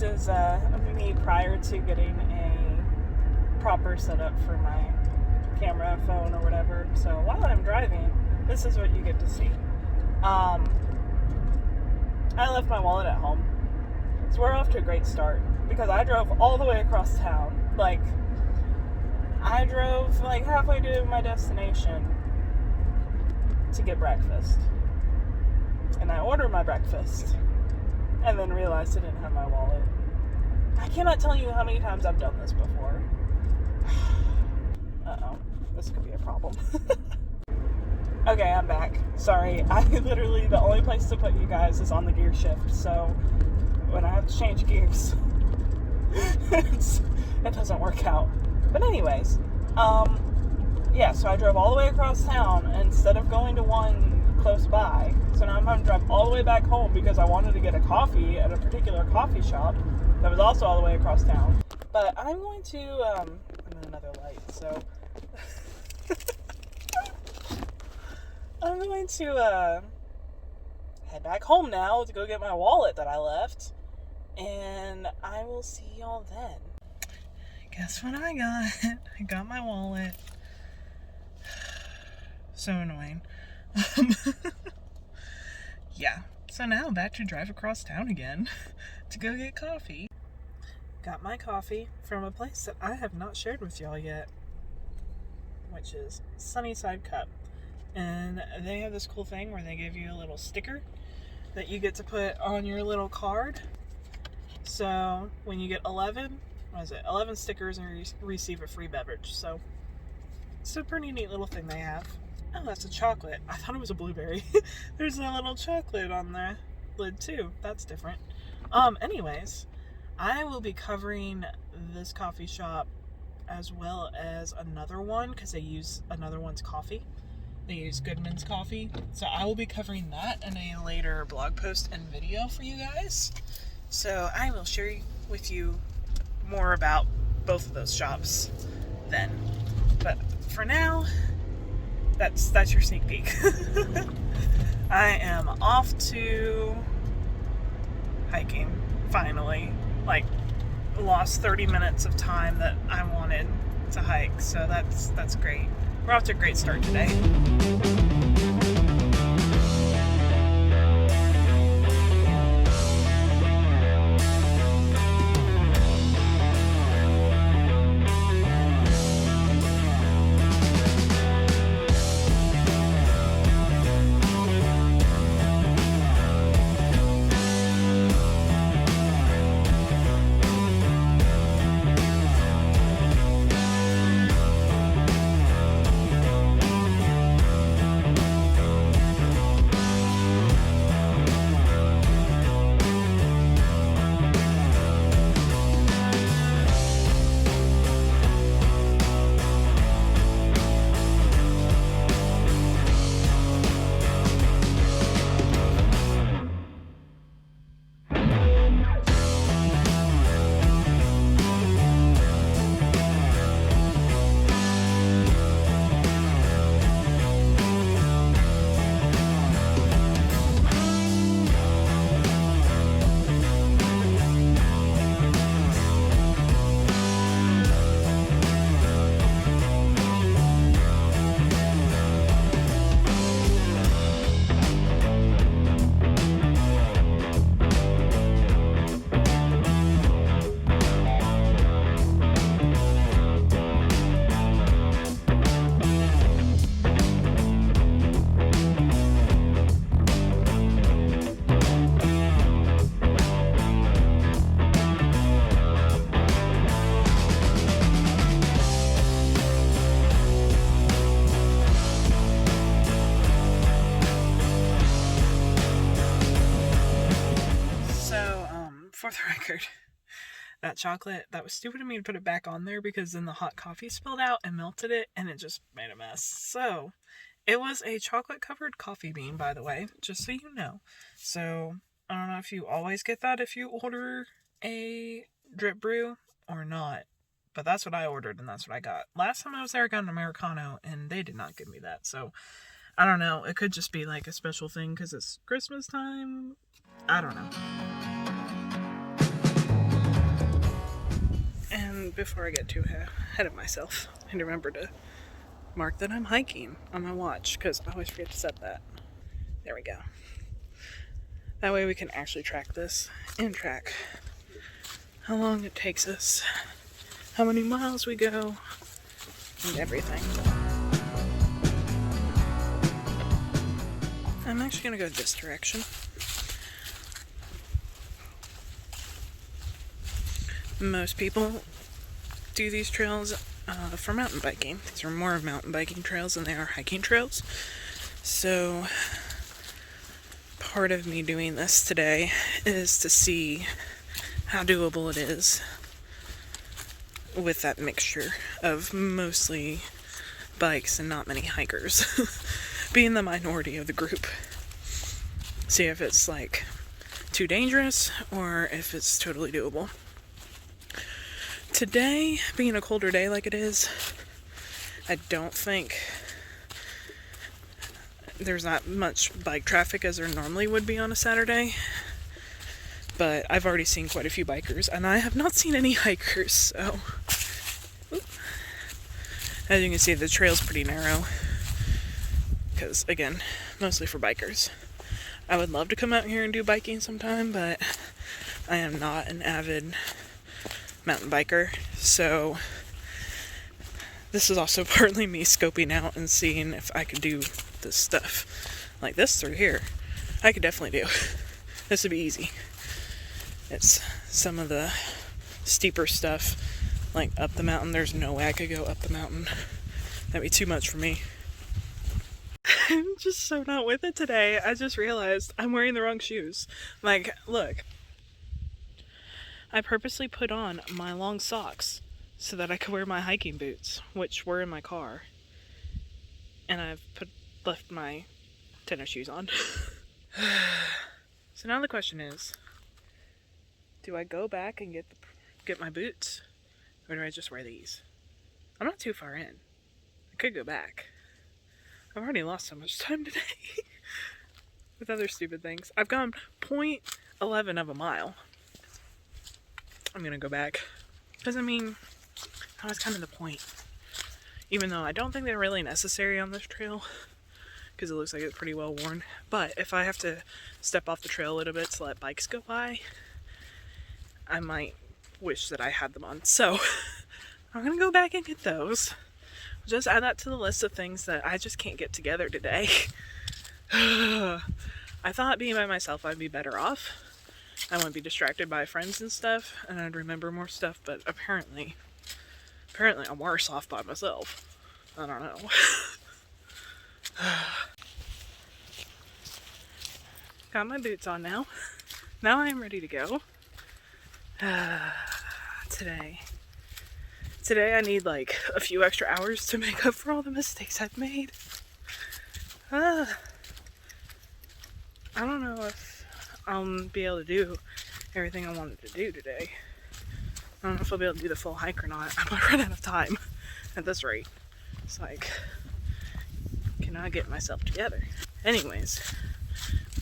this is me prior to getting a proper setup for my camera, phone, or whatever. So while I'm driving, this is what you get to see. I left my wallet at home. So we're off to a great start because I drove all the way across town. Like, I drove like halfway to my destination to get breakfast. And I ordered my breakfast and then realized I didn't have my wallet. I cannot tell you how many times I've done this before. Uh-oh. This could be a problem. Okay, I'm back. Sorry, the only place to put you guys is on the gear shift, so when I have to change gears, it doesn't work out. But anyways, yeah, so I drove all the way across town instead of going to one close by. So now I'm having to drive all the way back home because I wanted to get a coffee at a particular coffee shop that was also all the way across town. But I'm going to, I'm in another light, so I'm going to head back home now to go get my wallet that I left, and I will see y'all then. Guess what I got? I got my wallet. So annoying. Yeah, so now I'm back to drive across town again to go get coffee. Got my coffee from a place that I have not shared with y'all yet, which is Sunnyside Cup. And they have this cool thing where they give you a little sticker that you get to put on your little card. So when you get 11 stickers, and you receive a free beverage. So it's a pretty neat little thing they have. Oh, that's a chocolate. I thought it was a blueberry. There's a little chocolate on the lid too. That's different. Anyways, I will be covering this coffee shop as well as another one because they use another one's coffee. They use Goodman's coffee. So I will be covering that in a later blog post and video for you guys. So I will share with you more about both of those shops then. But for now, that's your sneak peek. I am off to hiking, finally. Like, lost 30 minutes of time that I wanted to hike, so that's great. We're off to a great start today. For the record, that chocolate, that was stupid of me to put it back on there because then the hot coffee spilled out and melted it and it just made a mess. So it was a chocolate covered coffee bean, by the way, just so you know. So I don't know if you always get that if you order a drip brew or not, but that's what I ordered and that's what I got. Last time I was there, I got an Americano and they did not give me that. So I don't know. It could just be like a special thing because it's Christmas time. I don't know. before I get too ahead of myself, and remember to mark that I'm hiking on my watch, because I always forget to set that. There we go. That way we can actually track this and track how long it takes us, how many miles we go, and everything. I'm actually going to go this direction. Most people do these trails for mountain biking. These are more mountain biking trails than they are hiking trails. So part of me doing this today is to see how doable it is with that mixture of mostly bikes and not many hikers. Being the minority of the group. See if it's like too dangerous or if it's totally doable. Today, being a colder day like it is, I don't think there's not much bike traffic as there normally would be on a Saturday. But I've already seen quite a few bikers, and I have not seen any hikers, so... As you can see, the trail's pretty narrow. Because, again, mostly for bikers. I would love to come out here and do biking sometime, but I am not an avid mountain biker, so this is also partly me scoping out and seeing if I could do this stuff like this through here. I could definitely do. This would be easy. It's some of the steeper stuff, like up the mountain. There's no way I could go up the mountain. That'd be too much for me. I'm just so not with it today. I just realized I'm wearing the wrong shoes. Like, look. I purposely put on my long socks so that I could wear my hiking boots, which were in my car. And I've left my tennis shoes on. So now the question is, do I go back and get my boots, or do I just wear these? I'm not too far in. I could go back. I've already lost so much time today with other stupid things. I've gone 0.11 of a mile. I'm gonna go back. Because, I mean, that was kind of the point. Even though I don't think they're really necessary on this trail. Because it looks like it's pretty well worn. But if I have to step off the trail a little bit to let bikes go by, I might wish that I had them on. So, I'm gonna go back and get those. Just add that to the list of things that I just can't get together today. I thought being by myself I'd be better off. I wouldn't be distracted by friends and stuff, and I'd remember more stuff, but apparently I'm worse off by myself. I don't know. Got my boots on now. Now I am ready to go. Today I need like a few extra hours to make up for all the mistakes I've made. I don't know if I'll be able to do everything I wanted to do today. I don't know if I'll be able to do the full hike or not. I might run out of time at this rate. It's like, cannot get myself together. Anyways,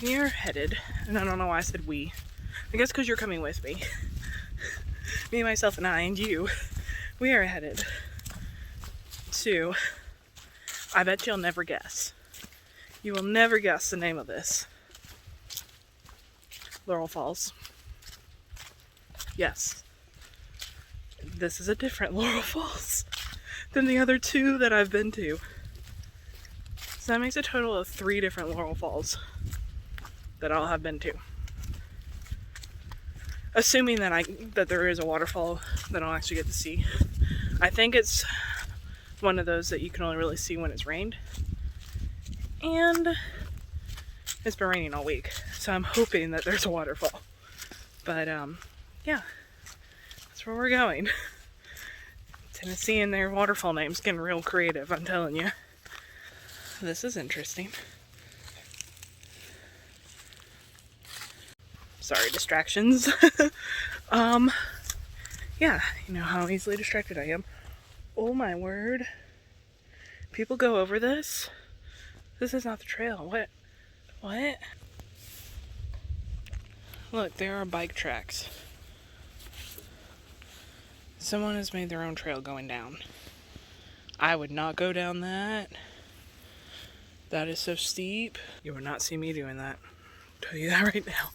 we are headed, and I don't know why I said we. I guess because you're coming with me. Me, myself, and I, and you. We are headed to, I bet you'll never guess. You will never guess the name of this. Laurel Falls. Yes. This is a different Laurel Falls than the other two that I've been to. So that makes a total of 3 different Laurel Falls that I'll have been to. Assuming that there is a waterfall that I'll actually get to see. I think it's one of those that you can only really see when it's rained. And it's been raining all week, so I'm hoping that there's a waterfall. But, yeah, that's where we're going. Tennessee and their waterfall names getting real creative, I'm telling you. This is interesting. Sorry, distractions. Yeah, you know how easily distracted I am. Oh my word. People go over this? This is not the trail. What? Look, there are bike tracks. Someone has made their own trail going down. I would not go down that. That is so steep. You would not see me doing that. I'll tell you that right now.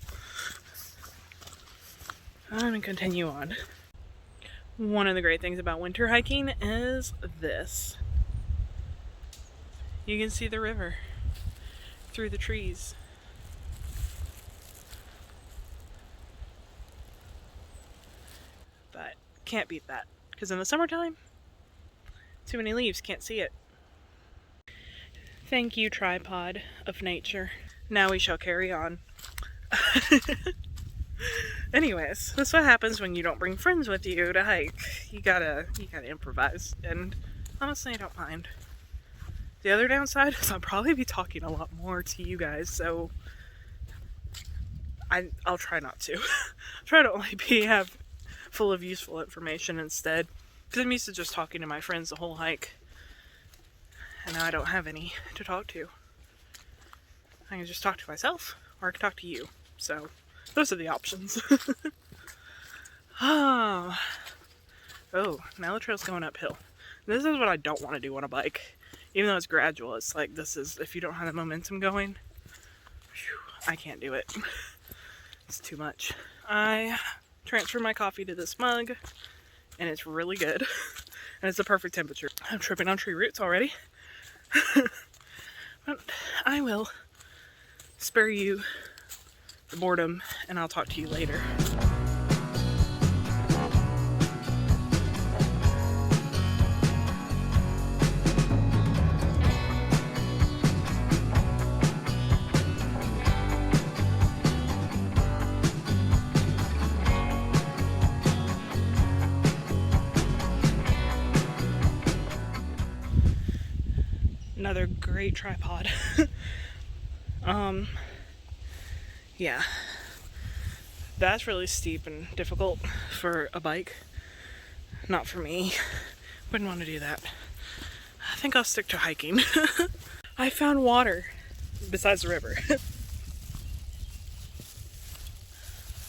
I'm gonna continue on. One of the great things about winter hiking is this. You can see the river through the trees. But can't beat that, because in the summertime, too many leaves, can't see it. Thank you, tripod of nature. Now we shall carry on. Anyways, that's what happens when you don't bring friends with you to hike. You gotta improvise, and honestly, I don't mind. The other downside is I'll probably be talking a lot more to you guys, so I'll try not to. Try to only have full of useful information instead, because I'm used to just talking to my friends the whole hike, and now I don't have any to talk to. I can just talk to myself, or I can talk to you. So those are the options. Oh, now the trail's going uphill. This is what I don't want to do on a bike. Even though it's gradual, it's like, this is, if you don't have the momentum going, I can't do it. It's too much. I transferred my coffee to this mug, and it's really good. And it's the perfect temperature. I'm tripping on tree roots already. But I will spare you the boredom, and I'll talk to you later. Another great tripod. Yeah, that's really steep and difficult for a bike. Not for me. Wouldn't want to do that. I think I'll stick to hiking. I found water besides the river.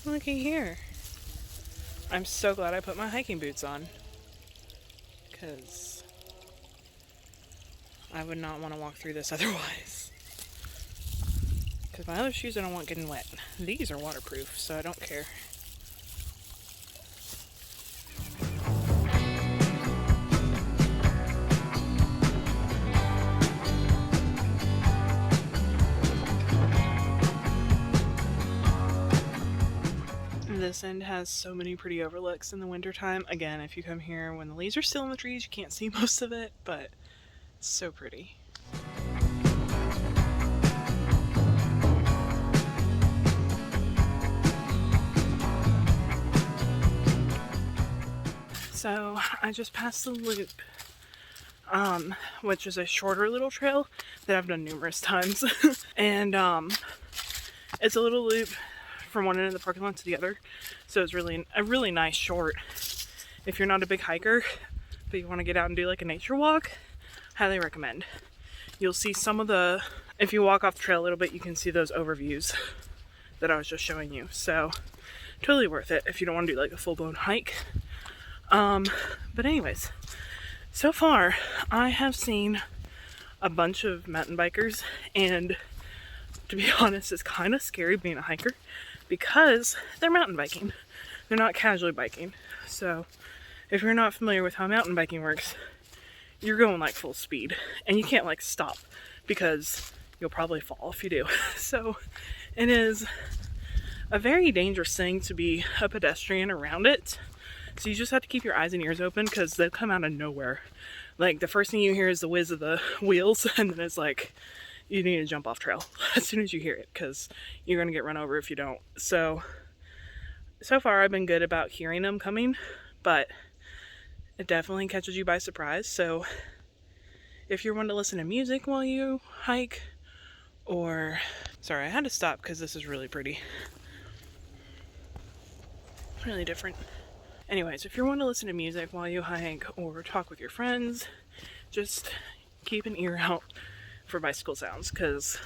Looky here. I'm so glad I put my hiking boots on, because I would not want to walk through this otherwise. Because my other shoes I don't want getting wet. These are waterproof, so I don't care. This end has so many pretty overlooks in the wintertime. Again, if you come here when the leaves are still in the trees, you can't see most of it, but it's so pretty. So I just passed the loop, which is a shorter little trail that I've done numerous times. And it's a little loop from one end of the parking lot to the other. So it's really a really nice short. If you're not a big hiker, but you want to get out and do like a nature walk, highly recommend. You'll see some of the, if you walk off the trail a little bit, you can see those overviews that I was just showing you. So totally worth it if you don't want to do like a full-blown hike. But anyways, so far I have seen a bunch of mountain bikers, and to be honest, it's kind of scary being a hiker because they're mountain biking. They're not casually biking. So if you're not familiar with how mountain biking works, you're going like full speed, and you can't like stop because you'll probably fall if you do. So it is a very dangerous thing to be a pedestrian around it. So you just have to keep your eyes and ears open, because they'll come out of nowhere. Like, the first thing you hear is the whiz of the wheels, and then it's like, you need to jump off trail as soon as you hear it, because you're going to get run over if you don't. So far I've been good about hearing them coming, but it definitely catches you by surprise. So if you're one to listen to music while you hike, or... Sorry, I had to stop because this is really pretty. Really different. Anyways, if you're one to listen to music while you hike or talk with your friends, just keep an ear out for bicycle sounds, because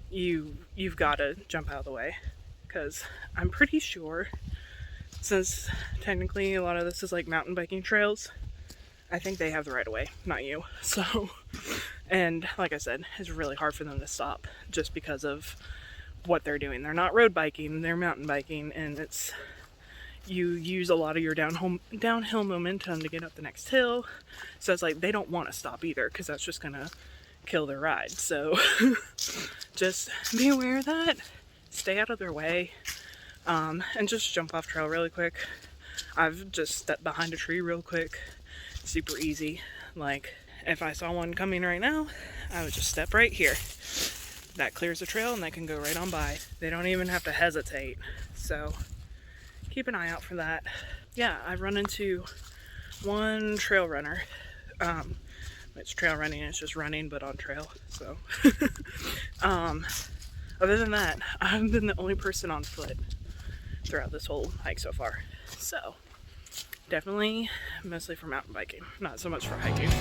you've got to jump out of the way, because I'm pretty sure since technically a lot of this is like mountain biking trails, I think they have the right of way, not you. So, and like I said, it's really hard for them to stop just because of what they're doing. They're not road biking, they're mountain biking, and it's, you use a lot of your downhill momentum to get up the next hill. So it's like they don't want to stop either, because that's just gonna kill their ride. So just be aware of that, stay out of their way, and just jump off trail really quick. I've just stepped behind a tree real quick, super easy. Like if I saw one coming right now, I would just step right here. That clears the trail and they can go right on by. They don't even have to hesitate. So keep an eye out for that. Yeah, I've run into one trail runner. It's trail running, it's just running but on trail. So other than that, I've been the only person on foot throughout this whole hike so far. So definitely mostly for mountain biking, not so much for hiking.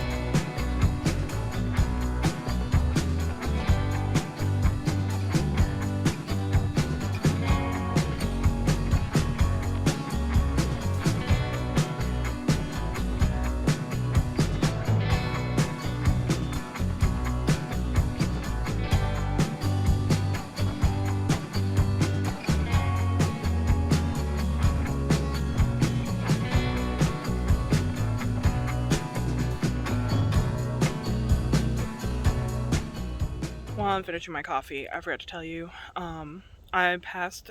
While I'm finishing my coffee, I forgot to tell you, I passed,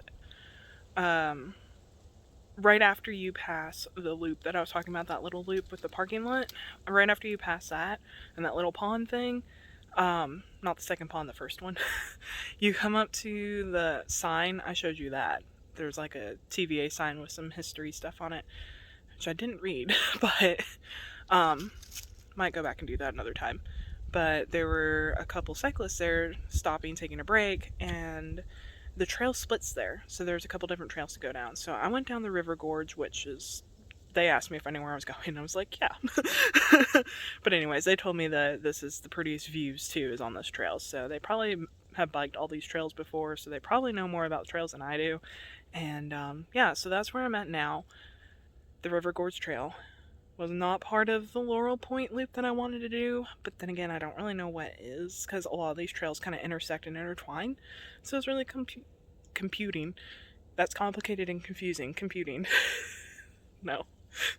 right after you pass the loop that I was talking about, that little loop with the parking lot, right after you pass that, and that little pond thing, not the second pond, the first one, you come up to the sign, I showed you that. There's like a TVA sign with some history stuff on it, which I didn't read, but, might go back and do that another time. But there were a couple cyclists there stopping, taking a break, and the trail splits there. So there's a couple different trails to go down. So I went down the river gorge, which is, they asked me if I knew where I was going, and I was like, yeah. But anyways, they told me that this is the prettiest views too, is on this trail. So they probably have biked all these trails before, so they probably know more about trails than I do. And yeah, so that's where I'm at now. The River Gorge Trail was not part of the Laurel Point loop that I wanted to do, but then again, I don't really know what is, because a lot of these trails kind of intersect and intertwine, so it's really computing. That's complicated and confusing. Computing. No,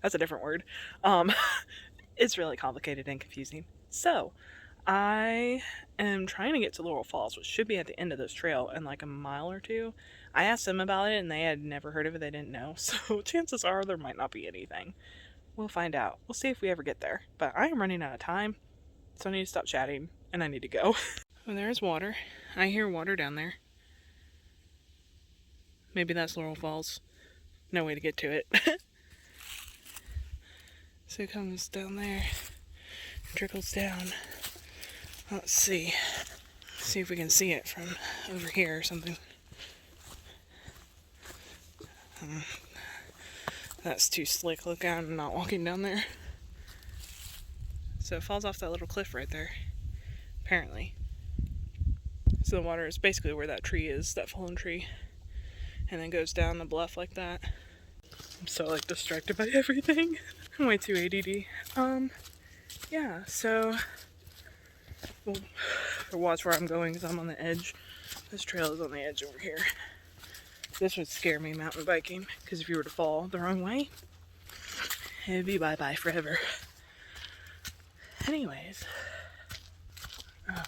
that's a different word. It's really complicated and confusing. So, I am trying to get to Laurel Falls, which should be at the end of this trail in like a mile or two. I asked them about it, and they had never heard of it, they didn't know, so chances are there might not be anything. We'll find out. We'll see if we ever get there. But I am running out of time, so I need to stop chatting, and I need to go. Well, there's water. I hear water down there. Maybe that's Laurel Falls. No way to get to it. So it comes down there, trickles down. Let's see. See if we can see it from over here or something. That's too slick. Look out, I'm not walking down there. So it falls off that little cliff right there, apparently. So the water is basically where that tree is, that fallen tree, and then goes down the bluff like that. I'm so like distracted by everything. I'm way too ADD. Yeah, so we'll watch where I'm going, because I'm on the edge. This trail is on the edge over here. This would scare me mountain biking, because if you were to fall the wrong way, it'd be bye-bye forever. Anyways, I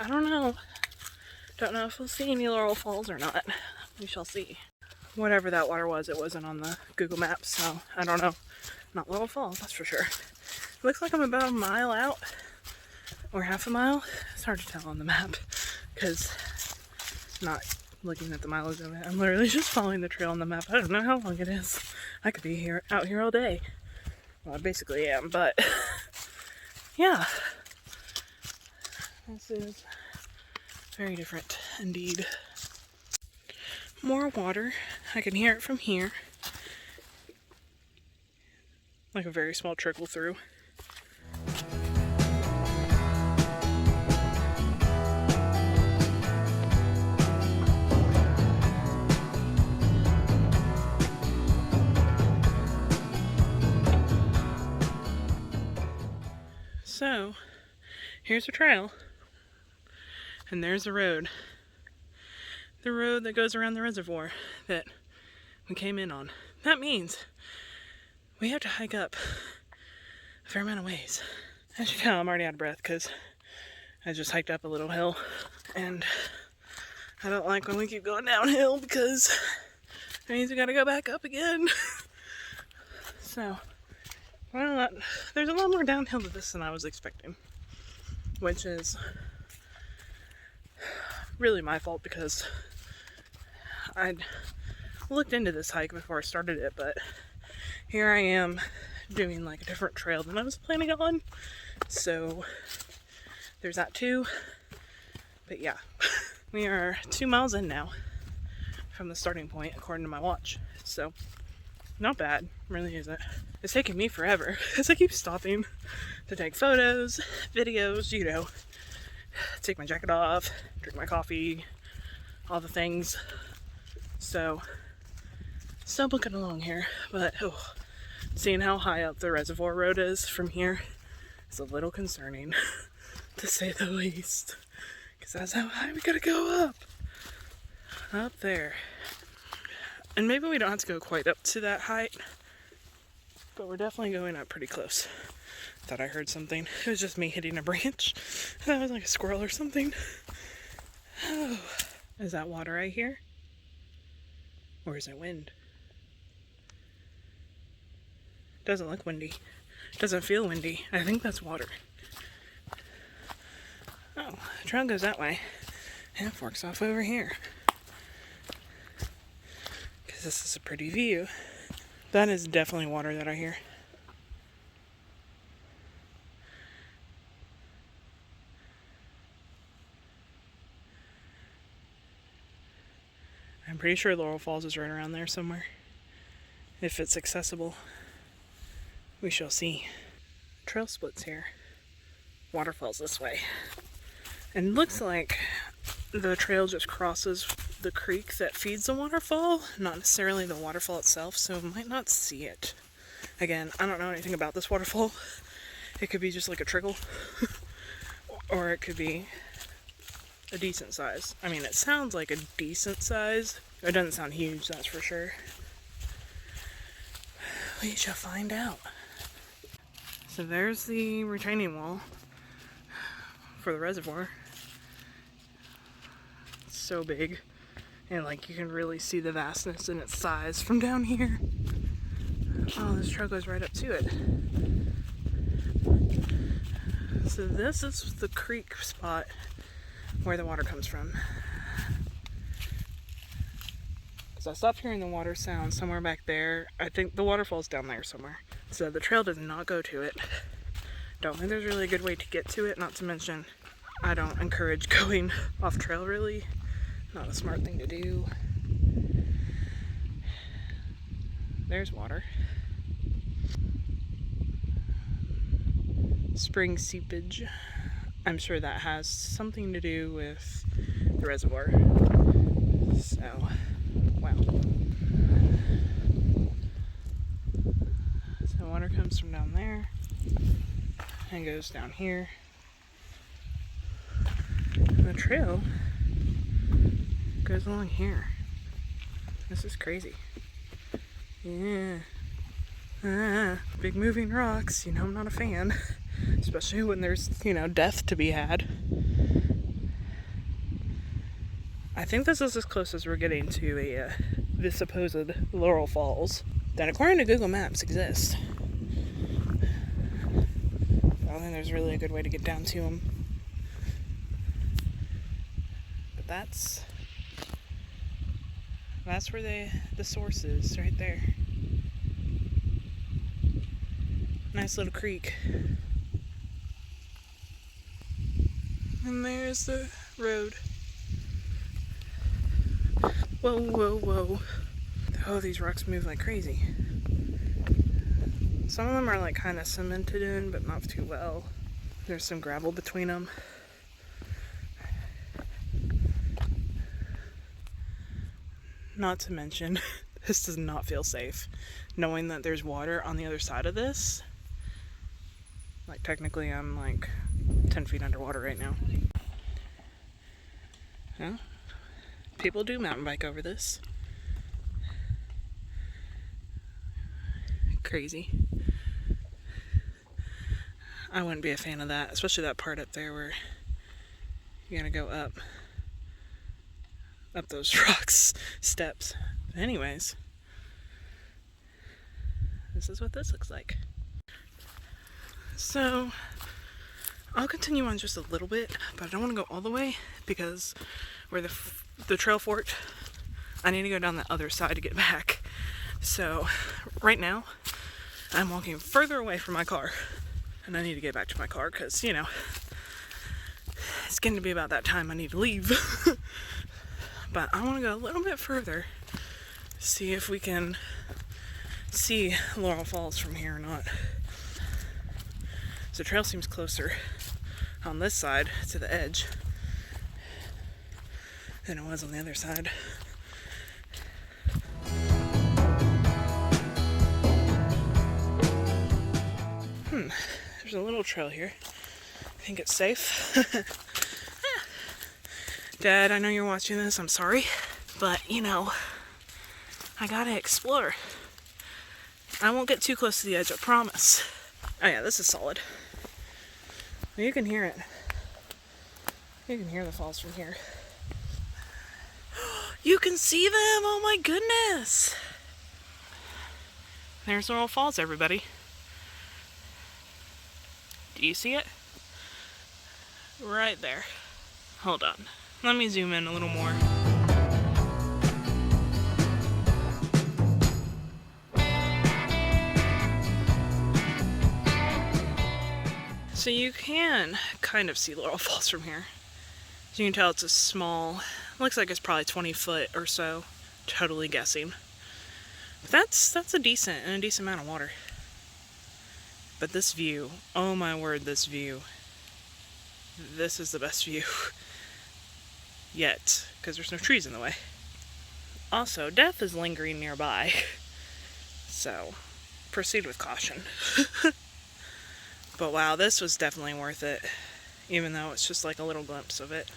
don't know. Don't know if we'll see any Laurel Falls or not. We shall see. Whatever that water was, it wasn't on the Google Maps, so I don't know. Not Laurel Falls, that's for sure. It looks like I'm about a mile out, or half a mile. It's hard to tell on the map, because not looking at the mileage of it. I'm literally just following the trail on the map. I don't know how long it is. I could be out here all day. Well, I basically am, but yeah. This is very different indeed. More water. I can hear it from here. Like a very small trickle through. here's a trail, and there's the road. The road that goes around the reservoir that we came in on. That means we have to hike up a fair amount of ways. As you can tell, I'm already out of breath because I just hiked up a little hill, and I don't like when we keep going downhill because it means we gotta go back up again. So, there's a lot more downhill to this than I was expecting, which is really my fault because I'd looked into this hike before I started it, but here I am doing like a different trail than I was planning on. So there's that too. But yeah, we are 2 miles in now from the starting point according to my watch. So not bad, really isn't. It's taking me forever because I keep stopping to take photos, videos, you know, take my jacket off, drink my coffee, all the things. So still booking along here, but seeing how high up the reservoir road is from here is a little concerning to say the least, because that's how high we gotta go up there. And maybe we don't have to go quite up to that height, but we're definitely going up pretty close. Thought I heard something. It was just me hitting a branch. That was like a squirrel or something. Oh, is that water I hear? Or is it wind? Doesn't look windy. Doesn't feel windy. I think that's water. Oh, the trail goes that way. And it forks off over here. Because this is a pretty view. That is definitely water that I hear. I'm pretty sure Laurel Falls is right around there somewhere. If it's accessible, we shall see. Trail splits here. Waterfalls this way. And looks like the trail just crosses the creek that feeds the waterfall, not necessarily the waterfall itself, so might not see it. Again, I don't know anything about this waterfall. It could be just like a trickle, or it could be a decent size. I mean, it sounds like a decent size. It doesn't sound huge, that's for sure. We shall find out. So there's the retaining wall for the reservoir. It's so big, and like you can really see the vastness in its size from down here. Oh, this trail goes right up to it. So this is the creek spot where the water comes from. Because I stopped hearing the water sound somewhere back there. I think the waterfall's down there somewhere. So the trail does not go to it. Don't think there's really a good way to get to it, not to mention I don't encourage going off trail really. Not a smart thing to do. There's water. Spring seepage. I'm sure that has something to do with the reservoir. So, wow. So water comes from down there and goes down here. And the trail goes along here. This is crazy. Yeah. Big moving rocks, you know, I'm not a fan. Especially when there's, you know, death to be had. I think this is as close as we're getting to the supposed Laurel Falls that, according to Google Maps, exist. I don't think there's really a good way to get down to them. But that's where the source is, right there. Nice little creek. And there's the road. Whoa, whoa, whoa. Oh, these rocks move like crazy. Some of them are like kind of cemented in, but not too well. There's some gravel between them. Not to mention, this does not feel safe. Knowing that there's water on the other side of this. Like, technically I'm like 10 10 feet underwater right now. Well, people do mountain bike over this. Crazy. I wouldn't be a fan of that, especially that part up there where you're gonna go up those rocks steps. But anyways, this is what this looks like. So I'll continue on just a little bit, but I don't want to go all the way because where the trail forked, I need to go down the other side to get back. So right now I'm walking further away from my car, and I need to get back to my car because, you know, it's getting to be about that time I need to leave. But I want to go a little bit further, see if we can see Laurel Falls from here or not. So the trail seems closer on this side to the edge than it was on the other side. There's a little trail here. I think it's safe. Dad, I know you're watching this, I'm sorry. But, you know, I gotta explore. I won't get too close to the edge, I promise. Oh yeah, this is solid. You can hear it. You can hear the falls from here. You can see them! Oh my goodness! There's Laurel Falls, everybody. Do you see it? Right there. Hold on. Let me zoom in a little more. So you can kind of see Laurel Falls from here. So you can tell it's a small, looks like it's probably 20 foot or so, totally guessing. But that's a decent amount of water. But this view, oh my word, this view. This is the best view yet, because there's no trees in the way. Also, death is lingering nearby, so proceed with caution. But wow, this was definitely worth it, even though it's just like a little glimpse of it.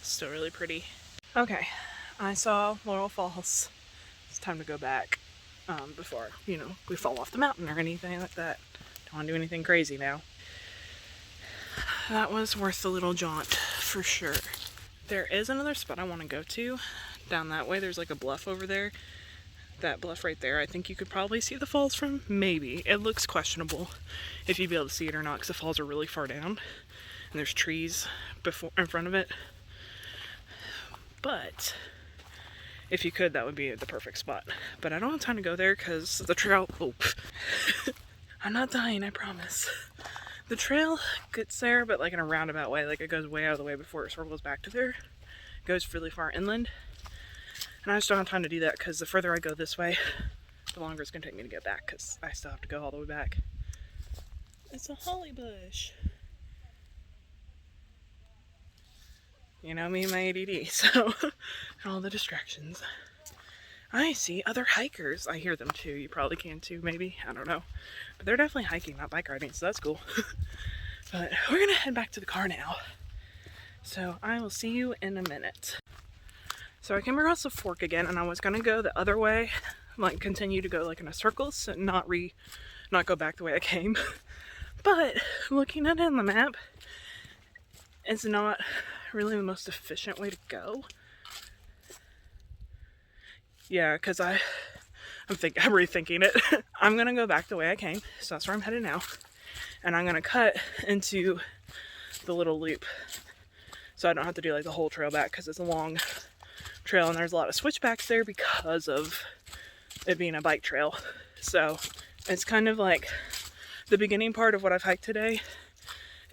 Still really pretty. Okay, I saw Laurel Falls. It's time to go back before, you know, we fall off the mountain or anything like that. Don't want to do anything crazy now. That was worth the little jaunt, for sure. There is another spot I want to go to. Down that way, there's like a bluff over there. That bluff right there, I think you could probably see the falls from. Maybe. It looks questionable if you'd be able to see it or not, because the falls are really far down. And there's trees in front of it. But if you could, that would be the perfect spot. But I don't have time to go there because the trail... Oh. I'm not dying, I promise. The trail gets there, but like in a roundabout way. Like it goes way out of the way before it circles back to there. It goes really far inland. And I just don't have time to do that because the further I go this way, the longer it's going to take me to get back because I still have to go all the way back. It's a holly bush. You know me and my ADD, so all the distractions. I see other hikers. I hear them too. You probably can too, maybe. I don't know. But they're definitely hiking, not bike riding, so that's cool. But we're going to head back to the car now. So I will see you in a minute. So I came across the fork again, and I was going to go the other way, like continue to go like in a circle, so not go back the way I came. But looking at it on the map, it's not really the most efficient way to go. Yeah, because I'm rethinking it. I'm going to go back the way I came, so that's where I'm headed now. And I'm going to cut into the little loop, so I don't have to do like the whole trail back, because it's a long trail and there's a lot of switchbacks there because of it being a bike trail. So it's kind of like the beginning part of what I've hiked today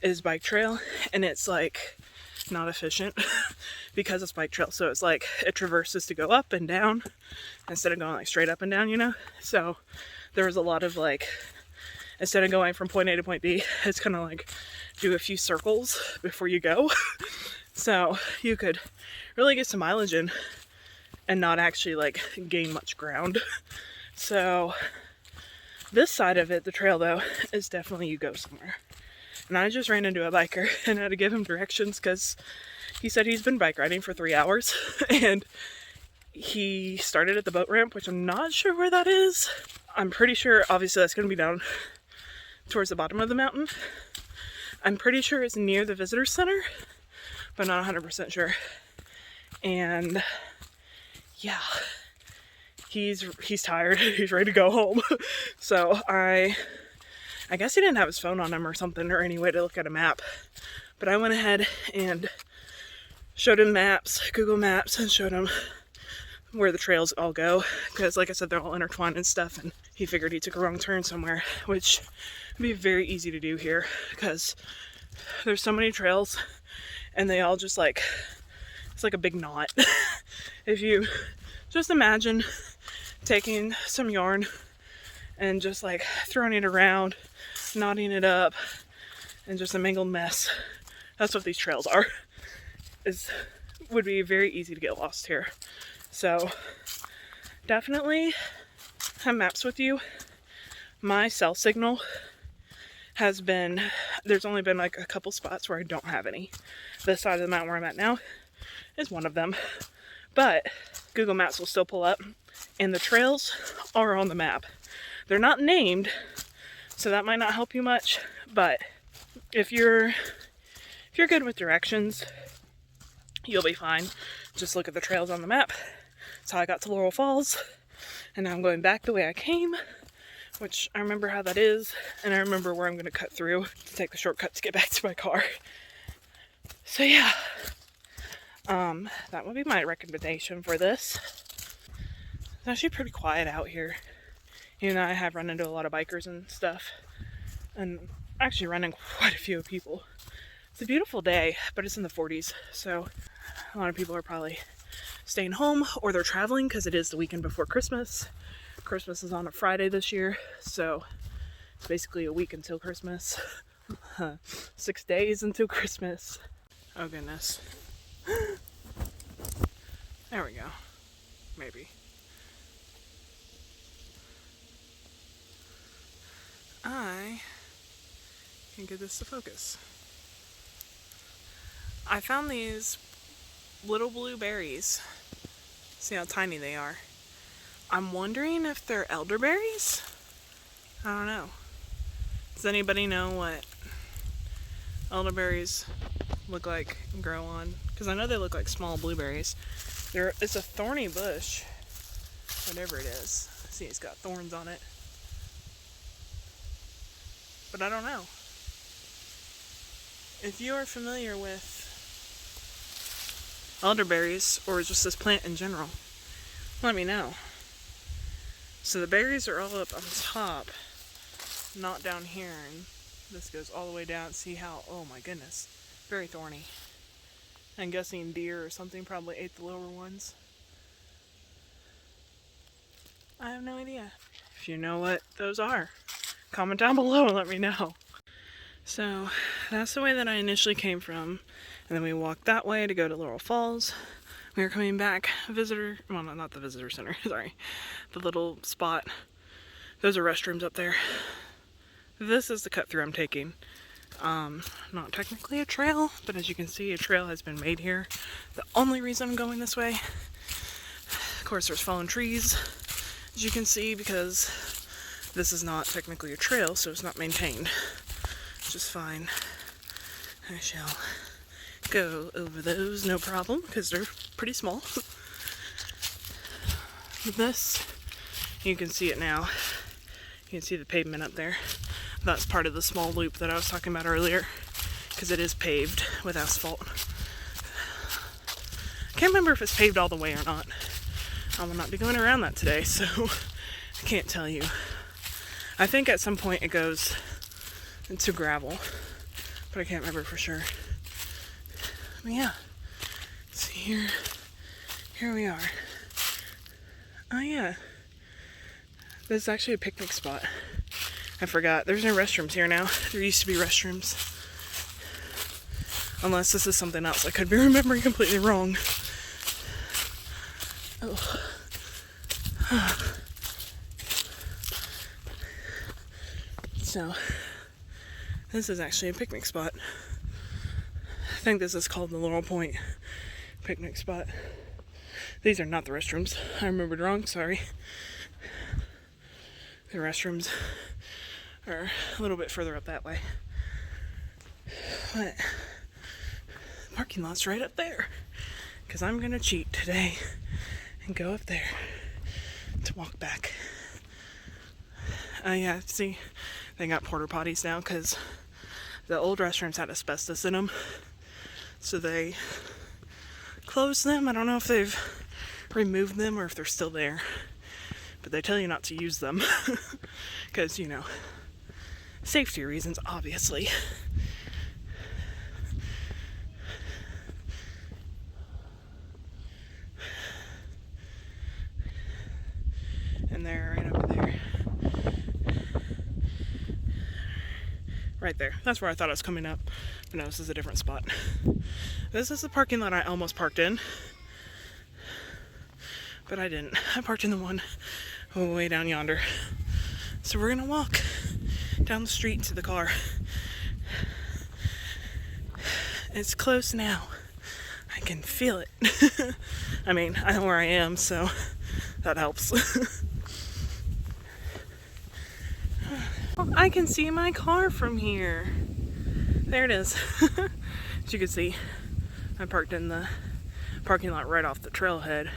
is bike trail, and it's like not efficient because it's bike trail. So it's like it traverses to go up and down instead of going like straight up and down, you know? So there was a lot of like, instead of going from point A to point B, it's kind of like do a few circles before you go. So you could really get some mileage in and not actually like gain much ground. So this side of it, the trail though, is definitely you go somewhere. And I just ran into a biker and had to give him directions because he said he's been bike riding for 3 hours and he started at the boat ramp, which I'm not sure where that is. I'm pretty sure, obviously, that's going to be down towards the bottom of the mountain. I'm pretty sure it's near the visitor center, but not 100% sure. And yeah, he's tired. He's ready to go home. So I guess he didn't have his phone on him or something, or any way to look at a map. But I went ahead and showed him maps, Google Maps, and showed him where the trails all go. Because like I said, they're all intertwined and stuff, and he figured he took a wrong turn somewhere, which would be very easy to do here because there's so many trails and they all just like, it's like a big knot. If you just imagine taking some yarn and just like throwing it around, knotting it up, and just a mangled mess. That's what these trails are. Would be very easy to get lost here. So definitely have maps with you. My cell signal has been, there's only been like a couple spots where I don't have any. This side of the mountain where I'm at now is one of them. But Google Maps will still pull up and the trails are on the map. They're not named, so that might not help you much, but if you're good with directions, you'll be fine. Just look at the trails on the map. That's how I got to Laurel Falls, and now I'm going back the way I came, which I remember how that is, and I remember where I'm going to cut through to take the shortcut to get back to my car. So yeah, that would be my recommendation for this. It's actually pretty quiet out here. You know, I have run into a lot of bikers and stuff, and actually run into quite a few people. It's a beautiful day, but it's in the 40s, so a lot of people are probably staying home or they're traveling because it is the weekend before Christmas. Christmas is on a Friday this year, so it's basically a week until Christmas. 6 days until Christmas. Oh goodness. There we go. Maybe. I can get this to focus. I found these little blue berries. See how tiny they are. I'm wondering if they're elderberries? I don't know. Does anybody know what elderberries look like and grow on? Because I know they look like small blueberries. It's a thorny bush, whatever it is. See, it's got thorns on it. But I don't know. If you are familiar with elderberries, or just this plant in general, let me know. So the berries are all up on top, not down here, and this goes all the way down. See how, oh my goodness, very thorny. I'm guessing deer or something probably ate the lower ones. I have no idea. If you know what those are, comment down below and let me know. So that's the way that I initially came from, and then we walked that way to go to Laurel Falls. We were coming back, well, no, not the visitor center, sorry, the little spot. Those are restrooms up there. This is the cut through I'm taking. Not technically a trail, but as you can see, a trail has been made here. The only reason I'm going this way, of course, there's fallen trees, as you can see, because this is not technically a trail, so it's not maintained. Which is fine. I shall go over those, no problem, because they're pretty small. This, you can see it now. You can see the pavement up there. That's part of the small loop that I was talking about earlier, because it is paved with asphalt. I can't remember if it's paved all the way or not. I will not be going around that today, so I can't tell you. I think at some point it goes into gravel, but I can't remember for sure. But yeah, see here we are. Oh yeah, this is actually a picnic spot. I forgot, there's no restrooms here now. There used to be restrooms. Unless this is something else. I could be remembering completely wrong. Oh. So, This is actually a picnic spot. I think this is called the Laurel Point picnic spot. These are not the restrooms. I remembered wrong, sorry. The restrooms are a little bit further up that way. But the parking lot's right up there. Because I'm going to cheat today and go up there to walk back. Yeah, see, they got porta potties now because the old restrooms had asbestos in them. So they closed them. I don't know if they've removed them or if they're still there. But they tell you not to use them. Because, you know, safety reasons, obviously. And they're right over there. Right there. That's where I thought I was coming up. But no, this is a different spot. This is the parking lot I almost parked in. But I didn't. I parked in the one way down yonder. So we're gonna walk down the street to the car. It's close now. I can feel it. I mean, I know where I am, so that helps. I can see my car from here. There it is. As you can see, I parked in the parking lot right off the trailhead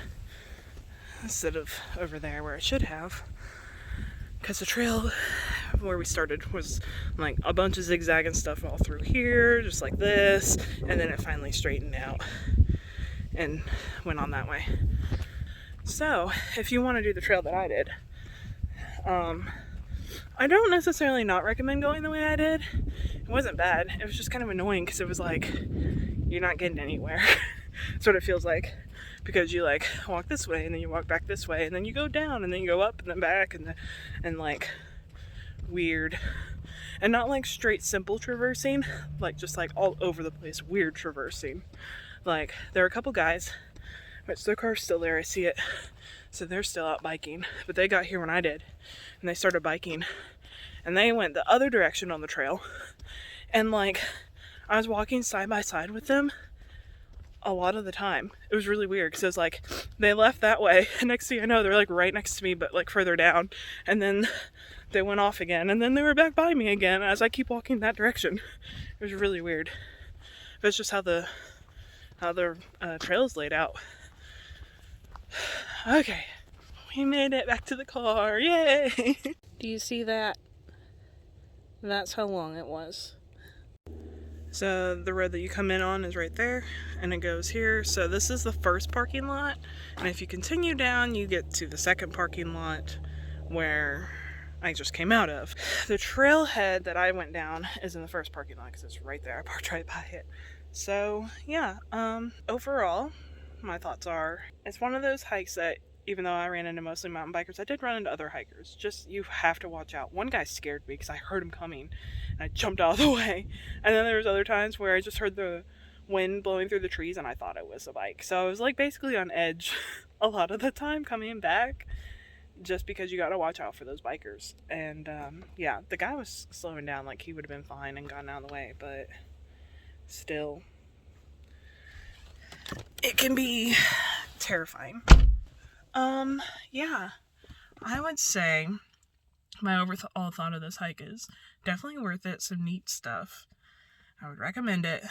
instead of over there where I should have. Because the trail where we started was like a bunch of zigzagging stuff all through here, just like this, and then it finally straightened out and went on that way. So, if you want to do the trail that I did, I don't necessarily not recommend going the way I did. It wasn't bad. It was just kind of annoying because it was like, you're not getting anywhere. That's what it feels like. Because you like walk this way and then you walk back this way and then you go down and then you go up and then back and like weird. And not like straight simple traversing, like just like all over the place weird traversing. Like there are a couple guys, which their car's still there, I see it. So they're still out biking, but they got here when I did and they started biking and they went the other direction on the trail. And like I was walking side by side with them a lot of the time. It was really weird because it was like they left that way and next thing I know they're like right next to me but like further down, and then they went off again and then they were back by me again as I keep walking that direction. It was really weird. But it's just how the trail is laid out. Okay, we made it back to the car. Yay! Do you see that? That's how long it was. So the road that you come in on is right there and it goes here. So this is the first parking lot, and if you continue down you get to the second parking lot where I just came out of. The trailhead that I went down is in the first parking lot because it's right there. I parked right by it. So yeah, overall my thoughts are it's one of those hikes that even though I ran into mostly mountain bikers, I did run into other hikers. Just, you have to watch out. One guy scared me because I heard him coming and I jumped out of the way. And then there was other times where I just heard the wind blowing through the trees and I thought it was a bike. So I was like basically on edge a lot of the time coming back just because you got to watch out for those bikers. And yeah, the guy was slowing down like he would have been fine and gotten out of the way, but still, it can be terrifying. Yeah, I would say my overall thought of this hike is definitely worth it. Some neat stuff. I would recommend it.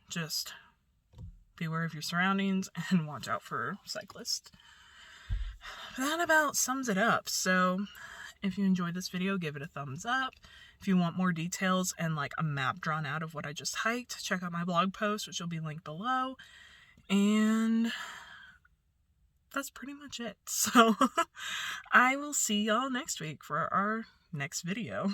Just be aware of your surroundings and watch out for cyclists. That about sums it up. So if you enjoyed this video, give it a thumbs up. If you want more details and like a map drawn out of what I just hiked, check out my blog post, which will be linked below. And that's pretty much it. So I will see y'all next week for our next video.